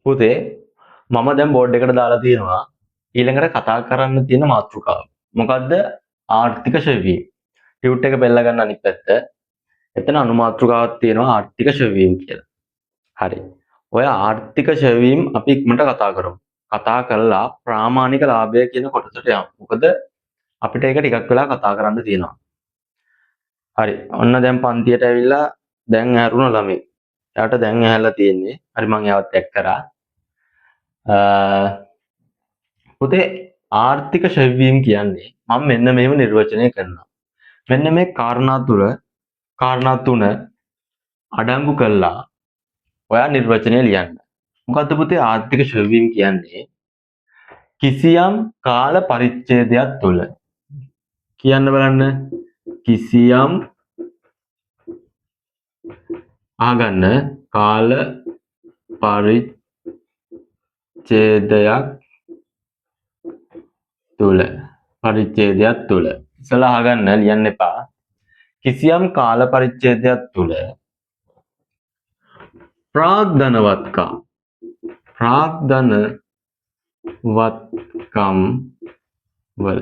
පුතේ මම දැන් බෝඩ් එකට දාලා තියෙනවා ඊළඟට කතා කරන්න තියෙන මාතෘකාව. මොකද්ද? ආර්ථික ශෙවීම. ටියුට් එක බෙල්ල ගන්න අනිත් පැත්ත. එතන අනුමාතෘකාවක් තියෙනවා ආර්ථික ශෙවීම කියලා. හරි. ඔය ආර්ථික ශෙවීම අපි ඉක්මනට කතා කරමු. කතා කරලා ප්‍රාමාණික ලාභය කියන කොටසට යමු. මොකද අපිට ඒක ටිකක් වෙලා කතා කරන්න තියෙනවා. හරි. ඔන්න දැන් පන්තියට ඇවිල්ලා දැන් ඇරුණ ළමයි. එයාට දැන් ඇහැලා තියෙන්නේ. හරි මම එයාවත් එක් කරා. පුතේ ආර්ථික ශෙවීම කියන්නේ මම මෙන්න මේව නිර්වචනය කරනවා. මෙන්න මේ කාරණා තුන අඩංගු කළා ඔයා නිර්වචනය ලියන්න. මොකද්ද පුතේ ආර්ථික ශෙවීම කියන්නේ? කිසියම් කාල පරිච්ඡේදයක් තුළ කියන්න බලන්න කිසියම් ආගන්න කාල පරිච්ඡේදයක් තුළ ඉස්සලා අහගන්න ලියන්න එපා. කිසියම් කාල පරිච්ඡේදයක් තුළ ප්‍රාග්ධනවත්කම් වල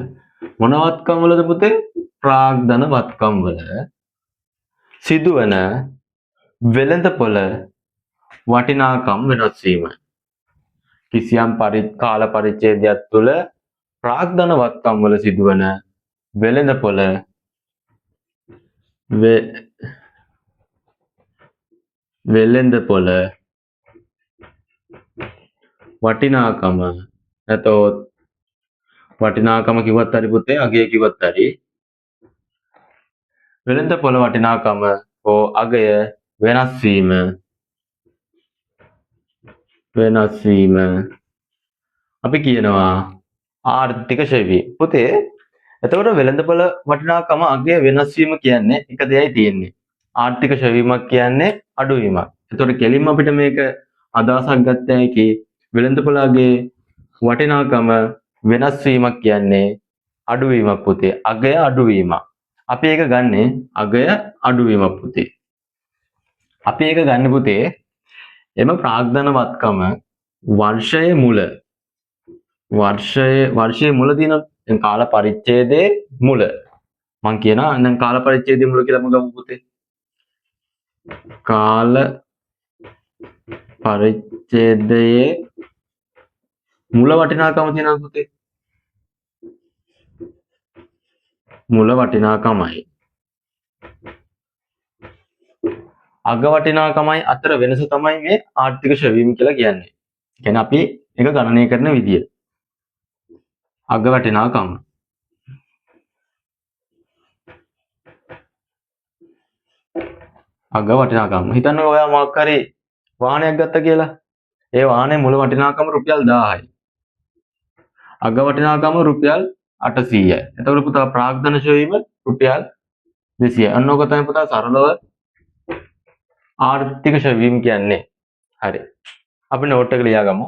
මොනවත්කම් වලද පුතේ? ප්‍රාග්ධනවත්කම් වල සිදුවන වෙළඳපොළ වටිනාකම් වෙනස් වීම. කිසියම් කාල පරිච්ඡේදයක් තුළ ප්‍රාග්ධනවත්කම් වල සිදුවන වෙළඳපොළ වටිනාකම නැතොත් වටිනාකම කිව්වත් හරි පුතේ අගය කිව්වත් හරි වෙළඳපොළ වටිනාකම හෝ අගය වෙනස් වීම අපි කියනවා ආර්ථික ශෙවීම. පුතේ එතකොට වෙළඳපොළ වටිනාකම අගය වෙනස් වීම කියන්නේ එක දෙයයි තියෙන්නේ. ආර්ථික ශෙවීමක් කියන්නේ අඩුවීමක්. එතකොට කෙලින්ම අපිට මේක අදහසක් ගන්න එකේ වෙළඳපොළගේ වටිනාකම වෙනස් වීමක් කියන්නේ අඩුවීමක් පුතේ. අගය අඩුවීමක්. අපි ඒක ගන්නෙ අගය අඩුවීමක් පුතේ. අපි ඒක ගන්න පුතේ එම ප්‍රාග්ධනවත්කම වර්ෂයේ මුල දින කාල පරිච්ඡේදයේ මුල මම කියනවා දැන් කාල පරිච්ඡේදයේ මුල කියලාම ගමු පුතේ. කාල පරිච්ඡේදයේ මුල වටිනාකම තියෙනවා පුතේ. මුල වටිනාකමයි අග වටිනාකමයි අතර වෙනස තමයි මේ ආර්ථික ශෙවීම කියලා කියන්නේ. කියන්නේ අපි ඒක ගණනය කරන විදිය. අග වටිනාකම. හිතන්න ඔයා මොකක් හරි වාහනයක් ගත්ත කියලා. ඒ වාහනේ මුල වටිනාකම රුපියල් 1000යි. අග වටිනාකම රුපියල් 800යි. එතකොට පුතා ප්‍රාග්ධන ශෙවීම රුපියල් 200යි. අන්න ඔක තමයි පුතා සරලව ආර්ථික ශෙවීම කියන්නේ. හරි. අපි නෝට් එක ලියාගමු.